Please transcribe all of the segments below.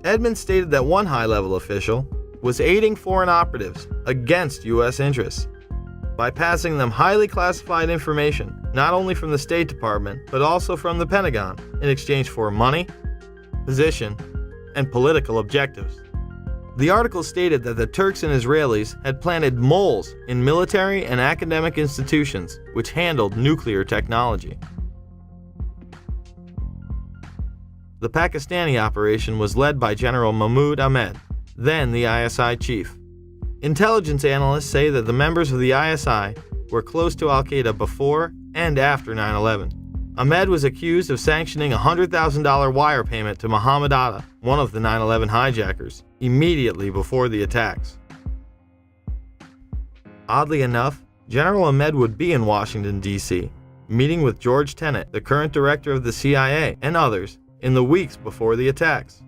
Edmonds stated that one high-level official was aiding foreign operatives against U.S. interests by passing them highly classified information, not only from the State Department, but also from the Pentagon, in exchange for money, position, and political objectives. The article stated that the Turks and Israelis had planted moles in military and academic institutions which handled nuclear technology. The Pakistani operation was led by General Mahmoud Ahmed, then the ISI chief. Intelligence analysts say that the members of the ISI were close to Al-Qaeda before and after 9/11. Ahmed was accused of sanctioning a $100,000 wire payment to Mohammed Atta, one of the 9/11 hijackers, immediately before the attacks. Oddly enough, General Ahmed would be in Washington, D.C., meeting with George Tenet, the current director of the CIA, and others, in the weeks before the attacks.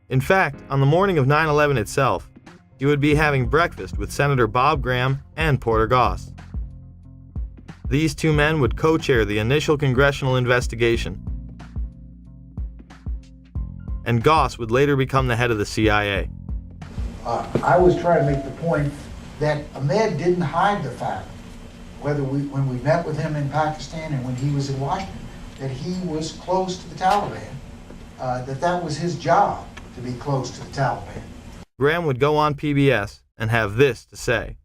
In fact, on the morning of 9/11 itself, he would be having breakfast with Senator Bob Graham and Porter Goss. These two men would co-chair the initial congressional investigation, and Goss would later become the head of the CIA. I was trying to make the point that Ahmed didn't hide the fact, when we met with him in Pakistan and when he was in Washington, that he was close to the Taliban, that was his job, to be close to the Taliban. Graham would go on PBS and have this to say.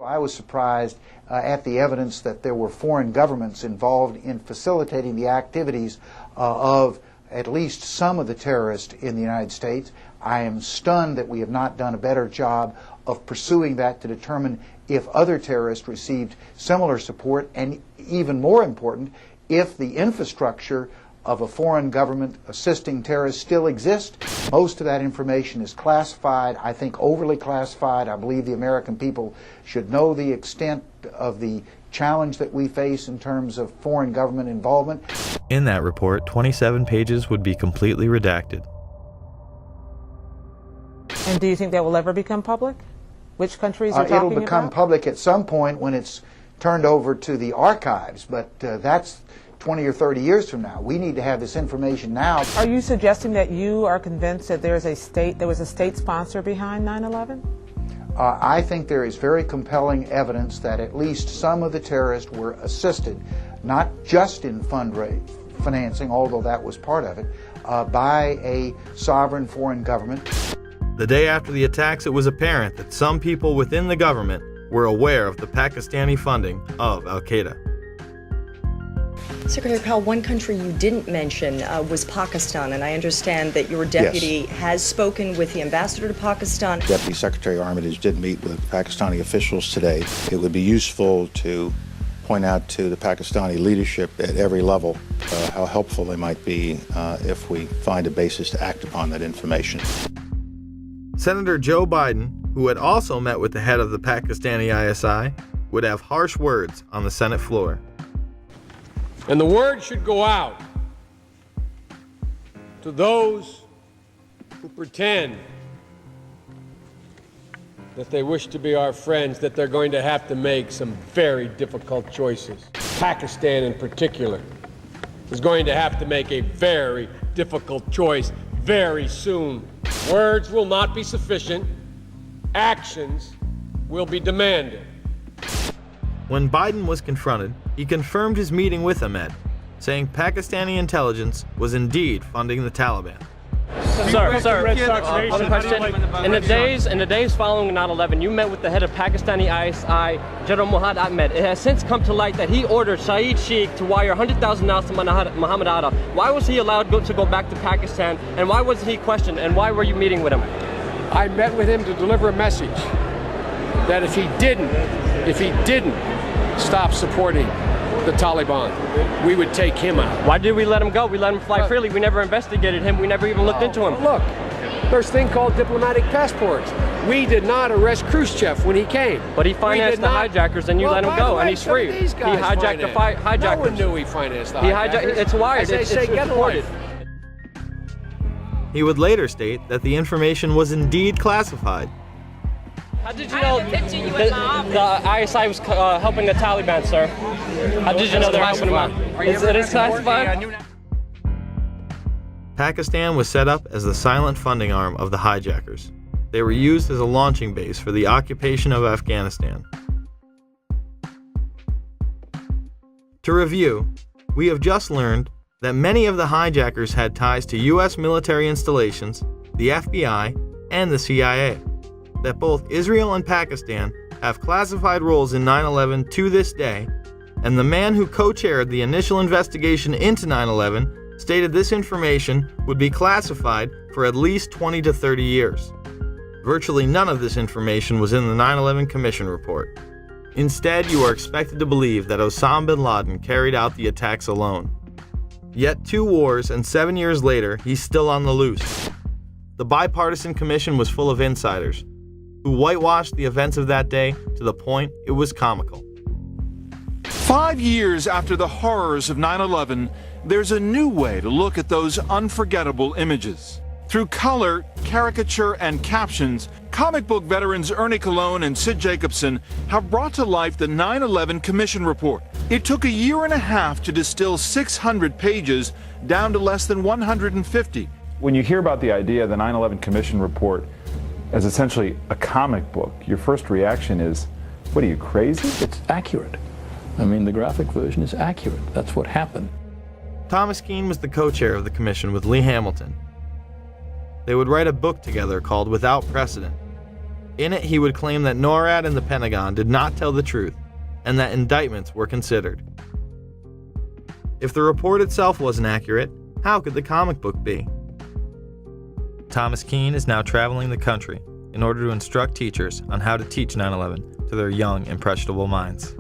I was surprised at the evidence that there were foreign governments involved in facilitating the activities of at least some of the terrorists in the United States. I am stunned that we have not done a better job of pursuing that to determine if other terrorists received similar support, and even more important, if the infrastructure of a foreign government assisting terrorists still exists. Most of that information is classified, I think overly classified. I believe the American people should know the extent of the challenge that we face in terms of foreign government involvement. In that report, 27 pages would be completely redacted. And do you think that will ever become public? Which countries are talking about? It'll become public at some point when it's turned over to the archives, but that's 20 or 30 years from now. We need to have this information now. Are you suggesting that you are convinced that there was a state sponsor behind 9/11? I think there is very compelling evidence that at least some of the terrorists were assisted, not just in financing, although that was part of it, by a sovereign foreign government. The day after the attacks, it was apparent that some people within the government were aware of the Pakistani funding of Al-Qaeda. Secretary Powell, one country you didn't mention was Pakistan, and I understand that your deputy has spoken with the ambassador to Pakistan. Deputy Secretary Armitage did meet with Pakistani officials today. It would be useful to point out to the Pakistani leadership at every level how helpful they might be if we find a basis to act upon that information. Senator Joe Biden, who had also met with the head of the Pakistani ISI, would have harsh words on the Senate floor. And the word should go out to those who pretend that they wish to be our friends, that they're going to have to make some very difficult choices. Pakistan in particular is going to have to make a very difficult choice very soon. Words will not be sufficient. Actions will be demanded. When Biden was confronted, he confirmed his meeting with Ahmed, saying Pakistani intelligence was indeed funding the Taliban. Sir, one question. In the days following 9/11, you met with the head of Pakistani ISI, General Mohammed Ahmed. It has since come to light that he ordered Saeed Sheikh to wire $100,000 to Mohammed Atta. Why was he allowed to go back to Pakistan, and why wasn't he questioned, and why were you meeting with him? I met with him to deliver a message that if he didn't stop supporting the Taliban, we would take him out. Why did we let him go? We let him fly freely. We never investigated him. We never even looked into him. Look, there's a thing called diplomatic passports. We did not arrest Khrushchev when he came. But he financed the hijackers, and you let him go, and he's free. He hijacked the hijackers. No one knew he financed the hijackers. It's wired. It's reported. He would later state that the information was indeed classified. How did you know the ISI was helping the Taliban, sir? How did you know they were helping them out? It is classified? Pakistan was set up as the silent funding arm of the hijackers. They were used as a launching base for the occupation of Afghanistan. To review, we have just learned that many of the hijackers had ties to U.S. military installations, the FBI, and the CIA, that both Israel and Pakistan have classified roles in 9/11 to this day, and the man who co-chaired the initial investigation into 9/11 stated this information would be classified for at least 20 to 30 years. Virtually none of this information was in the 9/11 Commission report. Instead, you are expected to believe that Osama bin Laden carried out the attacks alone. Yet 2 wars and 7 years later, he's still on the loose. The bipartisan commission was full of insiders who whitewashed the events of that day to the point it was comical. 5 years after the horrors of 9/11, there's a new way to look at those unforgettable images. Through color, caricature, and captions, comic book veterans Ernie Colon and Sid Jacobson have brought to life the 9/11 Commission Report. It took a year and a half to distill 600 pages down to less than 150. When you hear about the idea of the 9/11 Commission Report as essentially a comic book, your first reaction is, what are you, crazy? It's accurate. I mean, the graphic version is accurate. That's what happened. Thomas Keane was the co-chair of the commission with Lee Hamilton. They would write a book together called Without Precedent. In it, he would claim that NORAD and the Pentagon did not tell the truth, and that indictments were considered. If the report itself wasn't accurate, how could the comic book be? Thomas Keane is now traveling the country in order to instruct teachers on how to teach 9/11 to their young, impressionable minds.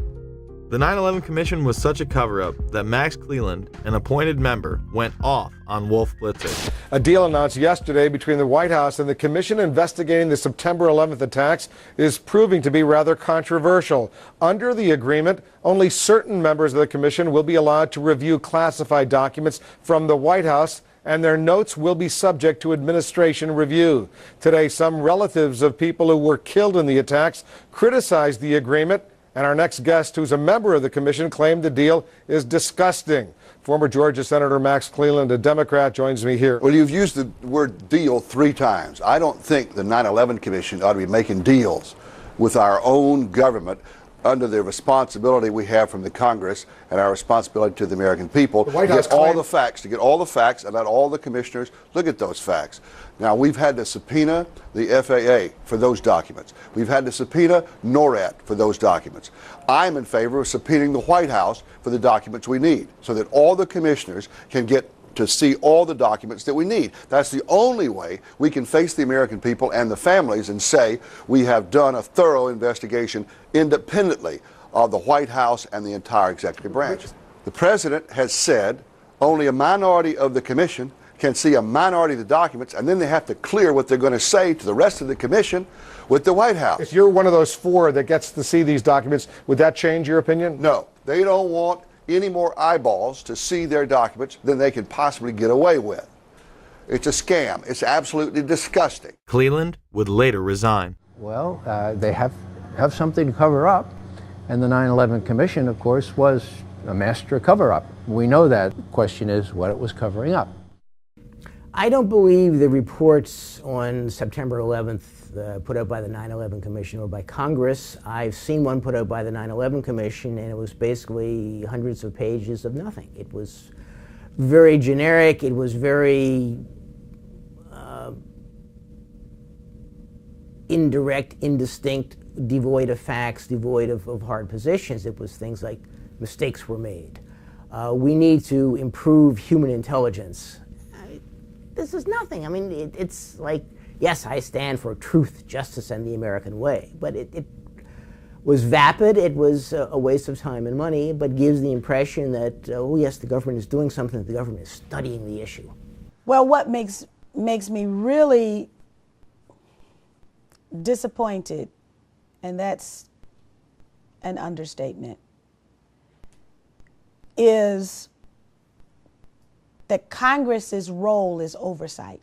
The 9/11 Commission was such a cover-up that Max Cleland, an appointed member, went off on Wolf Blitzer. A deal announced yesterday between the White House and the commission investigating the September 11th attacks is proving to be rather controversial. Under the agreement, only certain members of the commission will be allowed to review classified documents from the White House, and their notes will be subject to administration review. Today, some relatives of people who were killed in the attacks criticized the agreement, and our next guest, who's a member of the commission, claimed the deal is disgusting. Former Georgia Senator Max Cleland, a Democrat, joins me here. Well, you've used the word deal 3 times. I don't think the 9/11 Commission ought to be making deals with our own government under the responsibility we have from the Congress and our responsibility to the American people to get all the facts, and let all the commissioners look at those facts. Now, we've had to subpoena the FAA for those documents. We've had to subpoena NORAD for those documents. I'm in favor of subpoenaing the White House for the documents we need so that all the commissioners can get to see all the documents that we need. That's the only way we can face the American people and the families and say we have done a thorough investigation independently of the White House and the entire executive branch. The president has said only a minority of the commission can see a minority of the documents, and then they have to clear what they're going to say to the rest of the commission with the White House. If you're one of those 4 that gets to see these documents, would that change your opinion? No, they don't want any more eyeballs to see their documents than they can possibly get away with. It's a scam. It's absolutely disgusting. Cleland would later resign. Well, they have something to cover up, and the 9/11 Commission, of course, was a master cover-up. We know that. The question is what it was covering up. I don't believe the reports on September 11th put out by the 9/11 Commission or by Congress. I've seen one put out by the 9/11 Commission, and it was basically hundreds of pages of nothing. It was very generic. It was very indirect, indistinct, devoid of facts, devoid of hard positions. It was things like mistakes were made. We need to improve human intelligence. This is nothing. I mean, it's like, yes, I stand for truth, justice, and the American way, but it was vapid. It was a waste of time and money, but gives the impression that, oh yes, the government is doing something, the government is studying the issue. Well, what makes me really disappointed, and that's an understatement, is that Congress's role is oversight.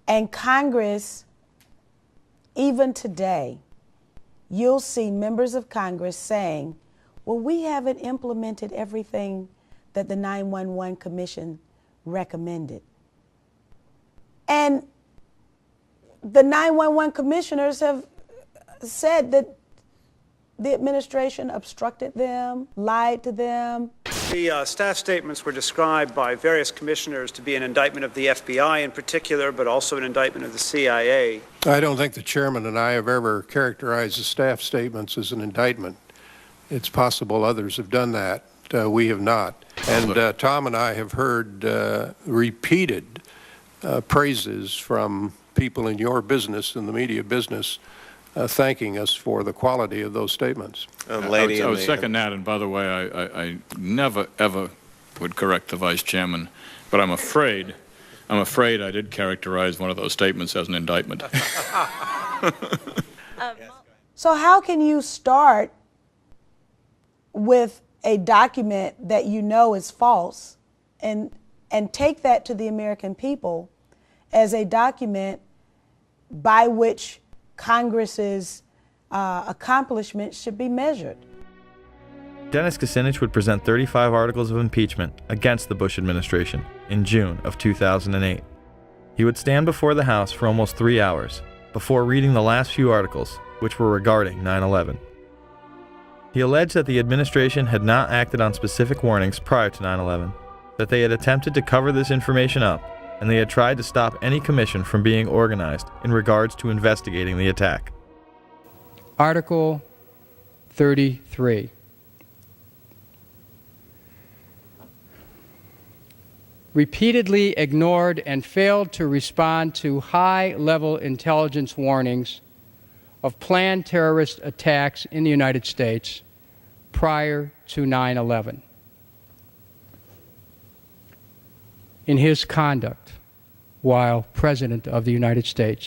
And Congress, even today, you'll see members of Congress saying, well, we haven't implemented everything that the 911 Commission recommended. And the 911 commissioners have said that the administration obstructed them, lied to them. The staff statements were described by various commissioners to be an indictment of the FBI in particular, but also an indictment of the CIA. I don't think the chairman and I have ever characterized the staff statements as an indictment. It's possible others have done that. We have not. And Tom and I have heard repeated praises from people in your business, in the media business, thanking us for the quality of those statements. I would second that, and by the way, I never, ever would correct the vice chairman, but I'm afraid I did characterize one of those statements as an indictment. So how can you start with a document that you know is false and take that to the American people as a document by which Congress's accomplishments should be measured? Dennis Kucinich would present 35 articles of impeachment against the Bush administration in June of 2008. He would stand before the House for almost 3 hours before reading the last few articles, which were regarding 9/11. He alleged that the administration had not acted on specific warnings prior to 9/11, that they had attempted to cover this information up, and they had tried to stop any commission from being organized in regards to investigating the attack. Article 33. Repeatedly ignored and failed to respond to high-level intelligence warnings of planned terrorist attacks in the United States prior to 9/11. In his conduct while President of the United States.